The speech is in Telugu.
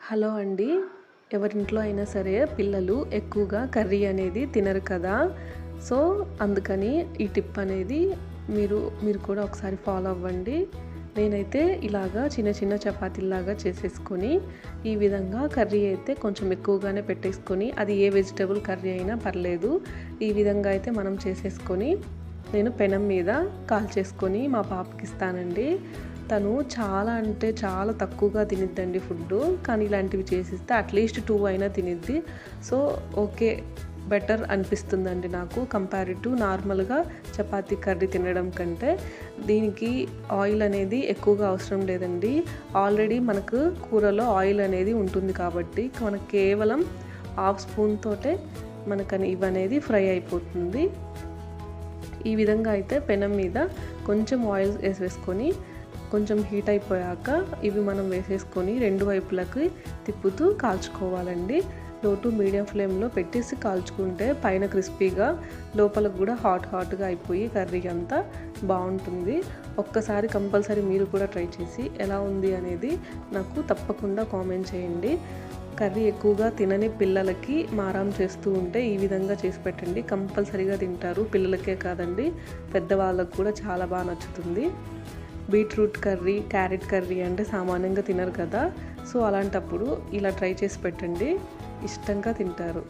హలో అండి. ఎవరింట్లో అయినా సరే పిల్లలు ఎక్కువగా కర్రీ అనేది తినరు కదా! సో, అందుకని ఈ టిప్ అనేది మీరు కూడా ఒకసారి ఫాలో అవ్వండి. నేనైతే ఇలాగా చిన్న చిన్న చపాతీల్లాగా చేసేసుకొని, ఈ విధంగా కర్రీ అయితే కొంచెం ఎక్కువగానే పెట్టేసుకొని, అది ఏ వెజిటబుల్ కర్రీ అయినా పర్లేదు. ఈ విధంగా అయితే మనం చేసేసుకొని, నేను పెనం మీద కాల్చేసుకొని మా పాపకిస్తానండి. తను చాలా అంటే చాలా తక్కువగా తినిద్దండి ఫుడ్డు. కానీ ఇలాంటివి చేసిస్తే అట్‌లీస్ట్ 2 అయినా తినిద్ది. So, okay. బెటర్ అనిపిస్తుందండి నాకు కంపారిటివ్ నార్మల్‌గా చపాతీ కర్రీ తినడం కంటే. దీనికి ఆయిల్ అనేది ఎక్కువగా అవసరం లేదండి. ఆల్రెడీ మనకు కూరలో ఆయిల్ అనేది ఉంటుంది కాబట్టి మనకు కేవలం హాఫ్ స్పూన్ తోటే మనకని ఇవనేది ఫ్రై అయిపోతుంది. ఈ విధంగా అయితే పెనం మీద కొంచెం ఆయిల్ వేసేసుకొని కొంచెం హీట్ అయిపోయాక ఇవి మనం వేసేసుకొని రెండు వైపులకి తిప్పుతూ కాల్చుకోవాలండి. లో టు మీడియం ఫ్లేమ్లో పెట్టేసి కాల్చుకుంటే పైన క్రిస్పీగా లోపలకు కూడా హాట్గా అయిపోయి కర్రీ అంతా బాగుంటుంది. ఒక్కసారి కంపల్సరీ మీరు కూడా ట్రై చేసి ఎలా ఉంది అనేది నాకు తప్పకుండా కామెంట్ చేయండి. కర్రీ ఎక్కువగా తినని పిల్లలకి మారం చేస్తూ ఉంటే ఈ విధంగా చేసి పెట్టండి. కంపల్సరీగా తింటారు. పిల్లలకే కాదండి, పెద్దవాళ్ళకు కూడా చాలా బాగా నచ్చుతుంది. బీట్రూట్ కర్రీ, క్యారెట్ కర్రీ అంటే సామాన్యంగా తినరు కదా! సో, అలాంటప్పుడు ఇలా ట్రై చేసి పెట్టండి. ఇష్టంగా తింటారు.